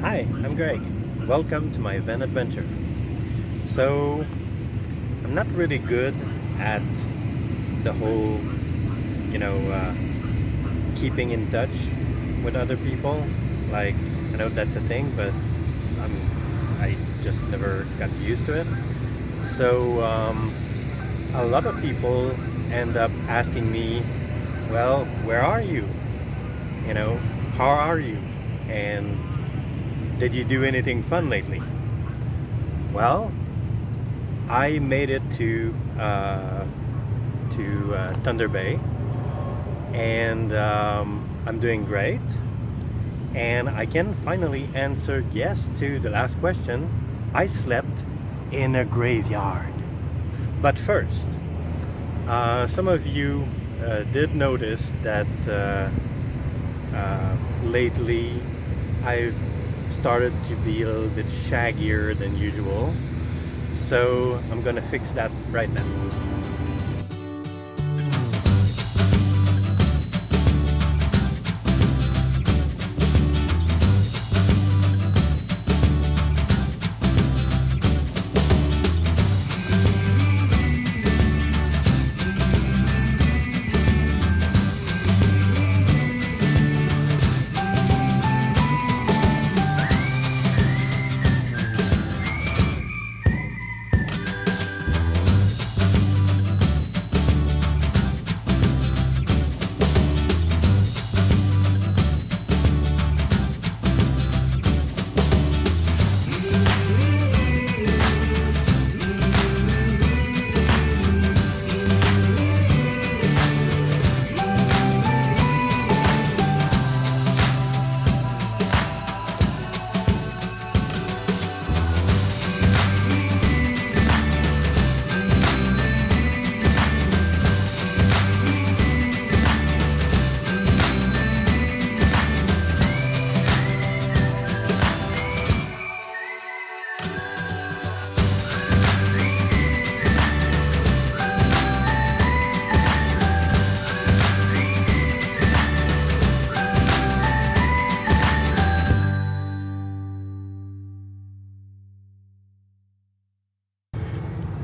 Hi, I'm Greg. Welcome to my van adventure. So, I'm not really good at the whole, you know, uh, keeping in touch with other people. Like, I know that's a thing, but I just never got used to it. So, a lot of people end up asking me, well, where are you? You know, how are you? And did you do anything fun lately? Well, I made it to Thunder Bay, and I'm doing great. And I can finally answer yes to the last question. I slept in a graveyard. But first, some of you did notice that lately I've started to be a little bit shaggier than usual. So I'm gonna fix that right now.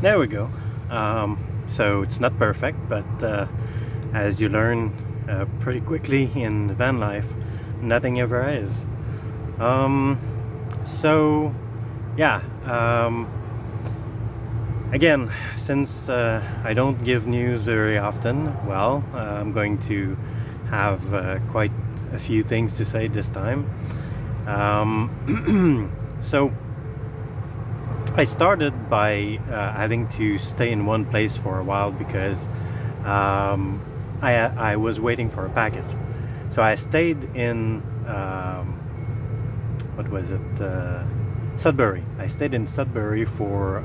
There we go. So it's not perfect, but as you learn pretty quickly in van life, nothing ever is. Um, so, yeah. Again, since I don't give news very often, well, I'm going to have quite a few things to say this time. So, I started by having to stay in one place for a while because um, I was waiting for a package. So I stayed in what was it? Sudbury. I stayed in Sudbury for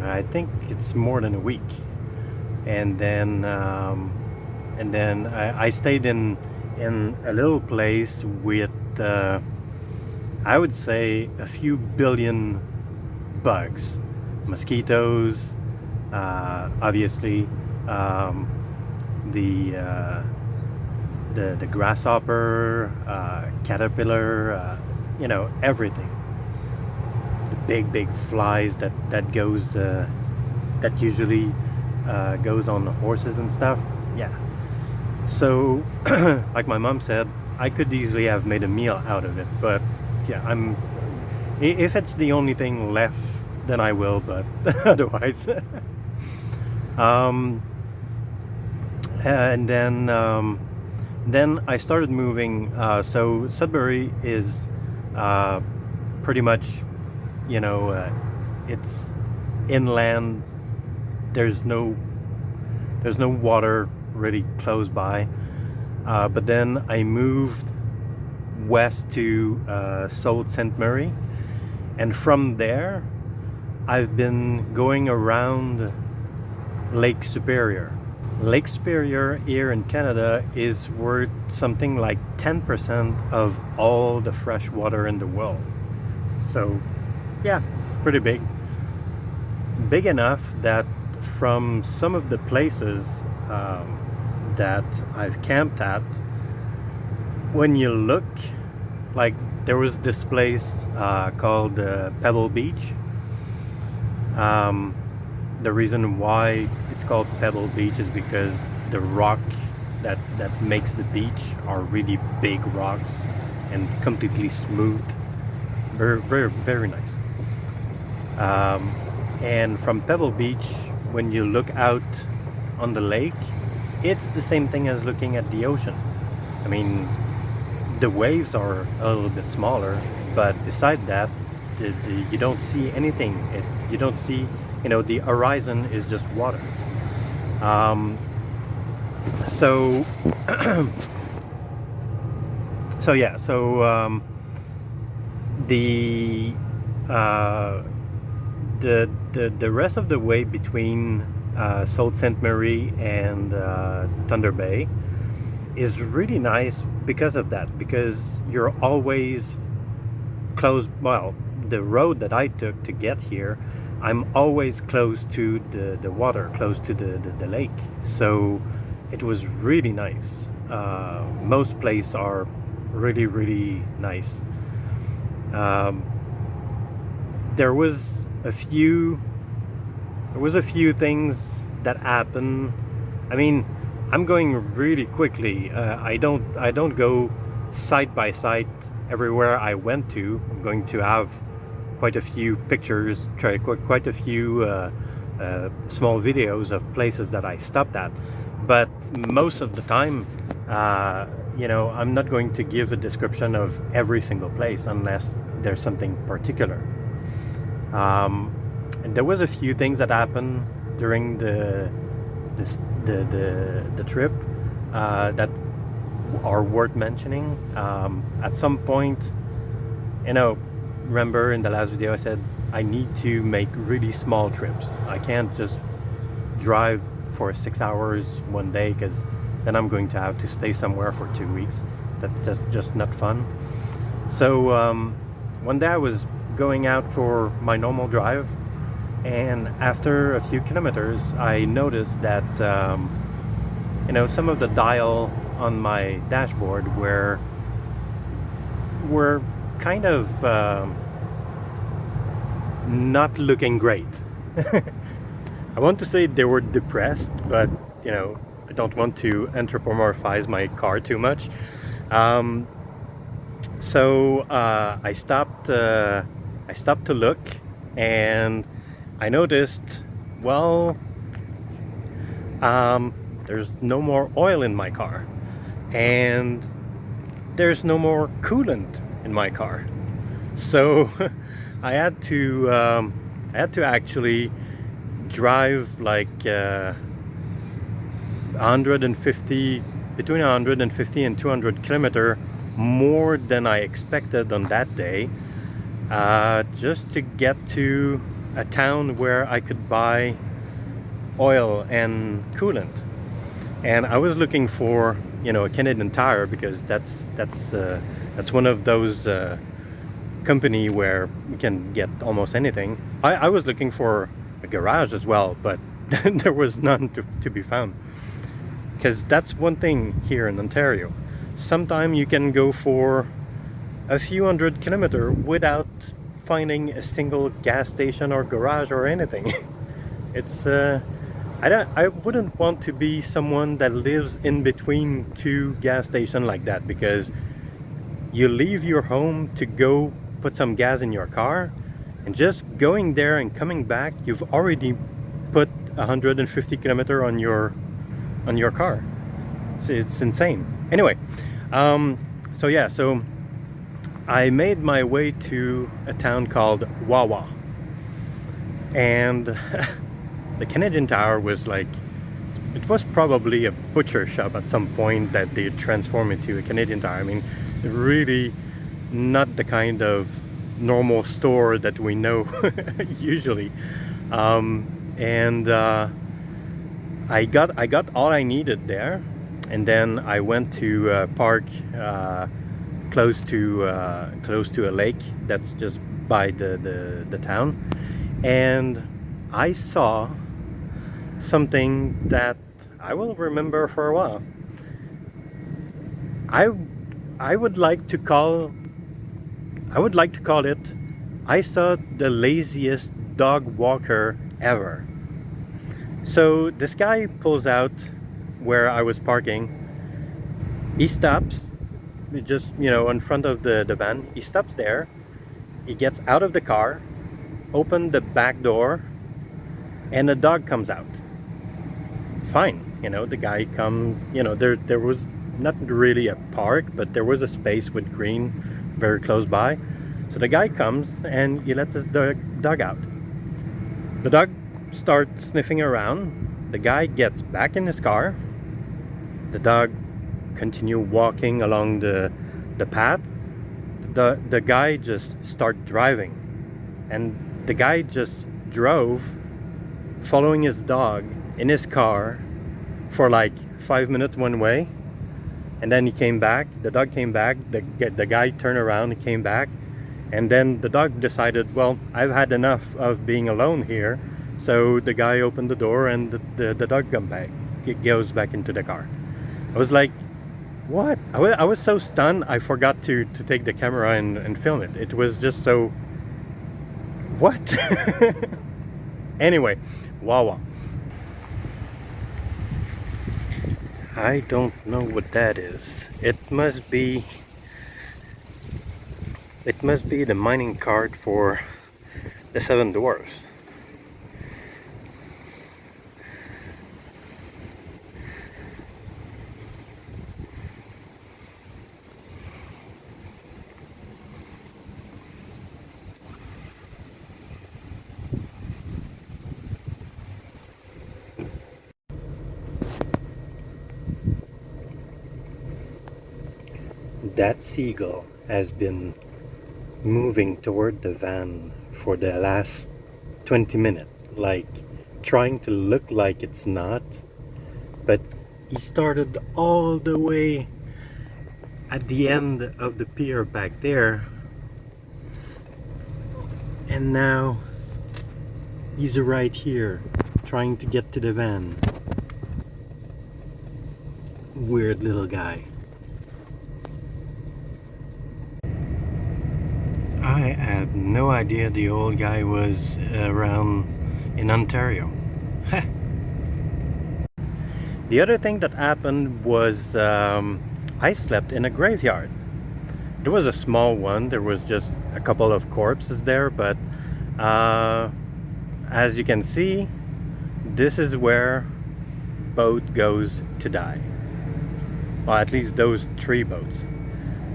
I think it's more than a week, and then I stayed in a little place with. I would say a few billion bugs, mosquitoes, obviously, um, the, uh, the grasshopper, caterpillar, everything. The big flies that usually goes on horses and stuff. Yeah. So, like my mom said, I could easily have made a meal out of it, but yeah, if it's the only thing left, then I will, but otherwise. um, and then I started moving. So Sudbury is pretty much, it's inland. There's no water really close by. But then I moved west to Sault Ste. Marie, and from there I've been going around Lake Superior. Lake Superior here in Canada is worth something like 10% of all the fresh water in the world. So yeah, pretty big. Big enough that from some of the places that I've camped at, when you look, like there was this place called Pebble Beach. Um, the reason why it's called Pebble Beach is because the rock that makes the beach are really big rocks and completely smooth, very nice. And from Pebble Beach, when you look out on the lake, it's the same thing as looking at the ocean. I mean, the waves are a little bit smaller, but beside that, you don't see anything. You don't see, the horizon is just water. So, so yeah, so the uh, the rest of the way between Sault Ste. Marie and Thunder Bay is really nice because of that, because you're always close. Well, the road that I took to get here, I'm always close to the water, close to the lake. So it was really nice. Most places are really nice. There was a few things that happened. I mean, I'm going really quickly. I don't go side by side everywhere I went to. I'm going to have quite a few pictures, quite a few small videos of places that I stopped at. But most of the time, I'm not going to give a description of every single place unless there's something particular. And there was a few things that happened during the trip that are worth mentioning. At some point, remember in the last video I said I need to make really small trips. I can't just drive for 6 hours one day, because then I'm going to have to stay somewhere for 2 weeks. That's just not fun. So one day I was going out for my normal drive, and after a few kilometers I noticed that some of the dial on my dashboard were kind of not looking great. I want to say they were depressed, but I don't want to anthropomorphize my car too much. So I stopped to look, and I noticed, well, there's no more oil in my car, and there's no more coolant in my car. So I had to actually drive like 150, between 150 and 200 kilometer more than I expected on that day, just to get to a town where I could buy oil and coolant. And I was looking for a Canadian Tire, because that's one of those company where you can get almost anything. I was looking for a garage as well, but there was none to be found, because that's one thing here in Ontario. Sometimes you can go for a few hundred kilometers without finding a single gas station or garage or anything. It's I wouldn't want to be someone that lives in between two gas stations like that, because you leave your home to go put some gas in your car, and just going there and coming back, you've already put 150 kilometers on your car. It's insane. Anyway, so yeah, so I made my way to a town called Wawa, and the Canadian Tire was like, it was probably a butcher shop at some point that they transformed into a Canadian Tire. I mean, really not the kind of normal store that we know usually. And I got all I needed there, and then I went to park close to a lake that's just by the town, and I saw something that I will remember for a while. I would like to call it, I saw the laziest dog walker ever. So this guy pulls out where I was parking. He stops, just, in front of the van. He stops there. He gets out of the car, open the back door, and a dog comes out. Fine, the guy come, there was not really a park, but there was a space with green very close by. So the guy comes and he lets his dog out. The dog starts sniffing around. The guy gets back in his car. The dog continue walking along the path. The guy just start driving, and the guy just drove following his dog in his car for like 5 minutes one way, and then he came back. The dog came back. The guy turned around and came back, and then the dog decided, well, I've had enough of being alone here. So the guy opened the door, and the dog come back. It goes back into the car. I was like, what? I was so stunned, I forgot to take the camera and film it. It was just so... What? Anyway, Wawa. I don't know what that is. It must be the mining cart for the Seven Dwarfs. That seagull has been moving toward the van for the last 20 minutes, like trying to look like it's not, but he started all the way at the end of the pier back there, and now he's right here trying to get to the van. Weird little guy. I had no idea the old guy was around in Ontario. The other thing that happened was I slept in a graveyard. It was a small one. There was just a couple of corpses there, but as you can see, this is where boat goes to die. Well, at least those 3 boats.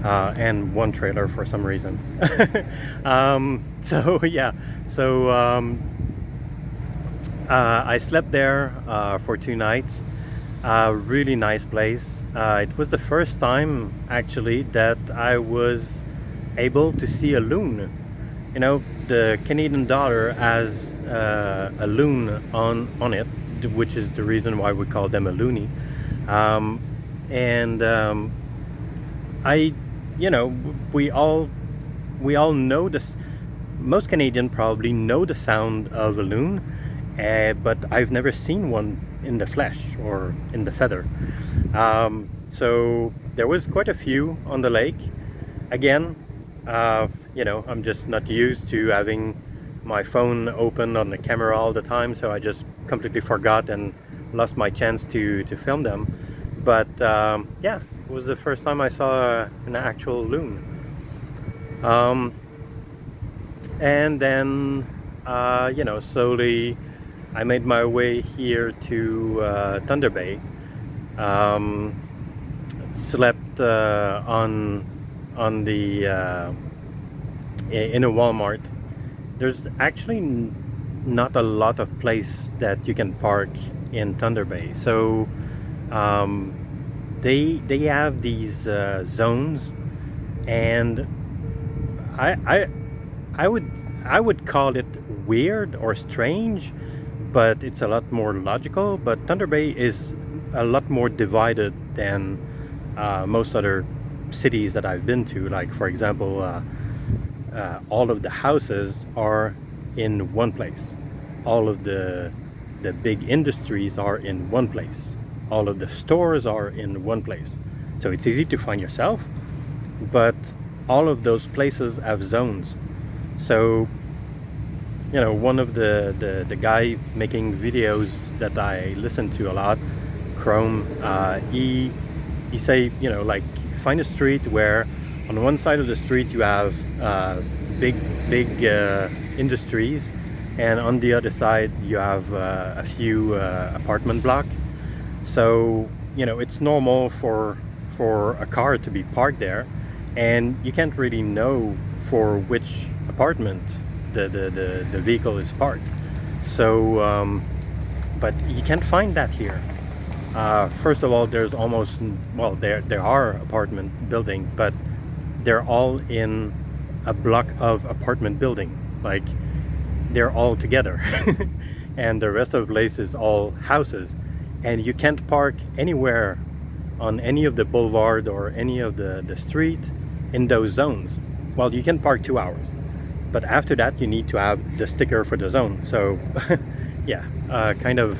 And 1 trailer for some reason. So yeah, so I slept there for 2 nights. Really nice place. It was the first time actually that I was able to see a loon. The Canadian dollar has a loon on it, which is the reason why we call them a loonie. We all know this. Most Canadian probably know the sound of a loon, but I've never seen one in the flesh or in the feather. So there was quite a few on the lake. Again, I'm just not used to having my phone open on the camera all the time, so I just completely forgot and lost my chance to film them. But yeah, it was the first time I saw an actual loon. And then slowly I made my way here to Thunder Bay. Slept on the in a Walmart. There's actually not a lot of place that you can park in Thunder Bay, so they have these zones, and I would call it weird or strange, but it's a lot more logical. But Thunder Bay is a lot more divided than most other cities that I've been to. Like, for example, all of the houses are in one place. All of the big industries are in one place. All of the stores are in one place. So it's easy to find yourself. but all of those places have zones. So, you know, one of the guy making videos that I listen to a lot, Chrome, he say, you know, like, find a street where on one side of the street you have big industries, and on the other side you have a few apartment block. So, you know, it's normal for a car to be parked there, and you can't really know for which apartment the vehicle is parked. So but you can't find that here. First of all, there's almost, well, there are apartment buildings, but they're all in a block of apartment building, like they're all together. And the rest of the place is all houses, and you can't park anywhere on any of the boulevard or any of the street in those zones. Well, you can park 2 hours, but after that you need to have the sticker for the zone. So yeah, kind of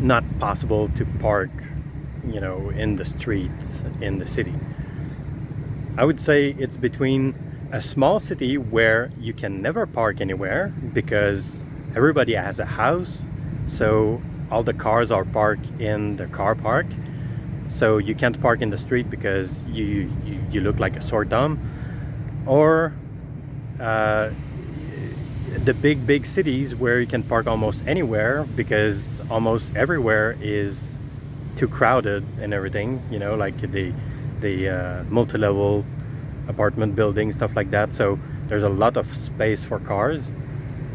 not possible to park, you know, in the streets in the city. I would say it's between a small city where you can never park anywhere because everybody has a house, so all the cars are parked in the car park, so you can't park in the street because you look like a sore thumb. Or the big cities where you can park almost anywhere because almost everywhere is too crowded and everything, you know, like the multi-level apartment buildings, stuff like that. So there's a lot of space for cars.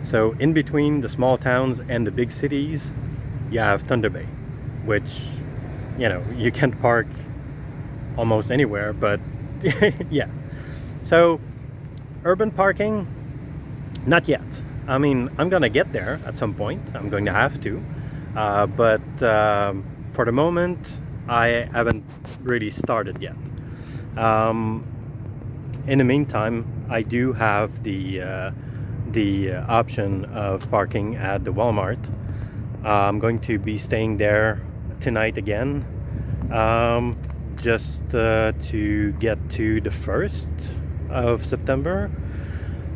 So in between the small towns and the big cities, you have Thunder Bay, which, you know, you can't park almost anywhere, but yeah. So urban parking, not yet. I mean, I'm gonna get there at some point. I'm going to have to, but for the moment I haven't really started yet. In the meantime, I do have the option of parking at the Walmart. I'm going to be staying there tonight again, just to get to the 1st of September,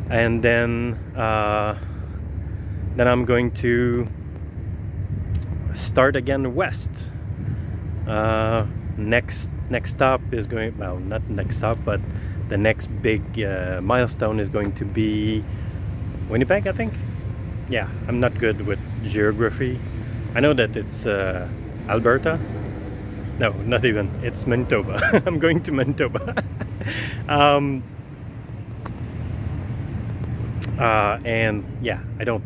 and then I'm going to start again west. Next stop is going, well, not next stop, but the next big milestone is going to be Winnipeg, I think. Yeah, I'm not good with geography. I know that it's Alberta. No, not even. It's Manitoba. I'm going to Manitoba. And yeah, I don't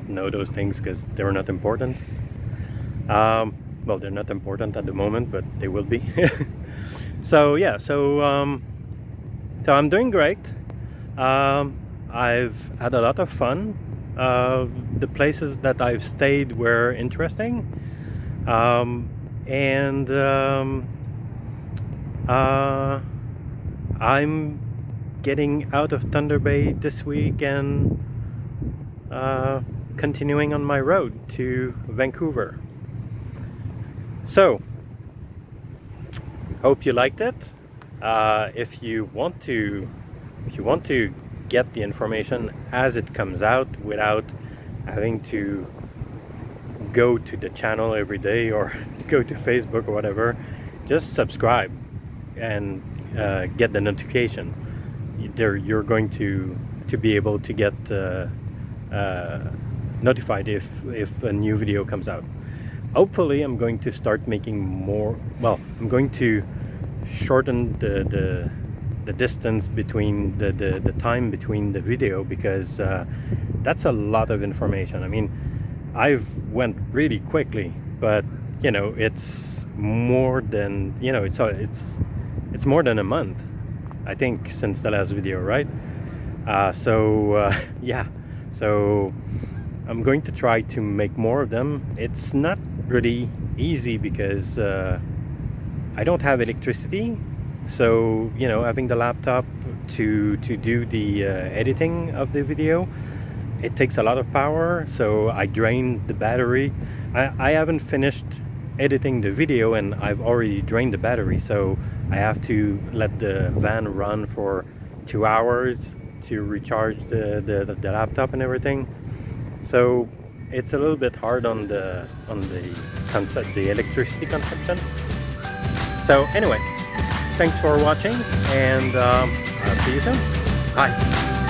know those things because they're not important. Well, they're not important at the moment, but they will be. So yeah, so I'm doing great. I've had a lot of fun. The places that I've stayed were interesting, and I'm getting out of Thunder Bay this week and continuing on my road to Vancouver. So hope you liked it. If you want to get the information as it comes out without having to go to the channel every day or go to Facebook or whatever, just subscribe and get the notification. You're going to be able to get notified if a new video comes out. Hopefully I'm going to start making more, well, I'm going to shorten the distance between the time between the video, because that's a lot of information. I mean, I've went really quickly, but you know, it's more than, you know, it's more than a month, I think, since the last video, right? Yeah, so I'm going to try to make more of them. It's not really easy because I don't have electricity, so you know, having the laptop to do the editing of the video, it takes a lot of power, so I drained the battery. I haven't finished editing the video and I've already drained the battery, so I have to let the van run for 2 hours to recharge the laptop and everything. So it's a little bit hard on the concept, the electricity consumption. So anyway, thanks for watching, and I'll see you soon. Bye.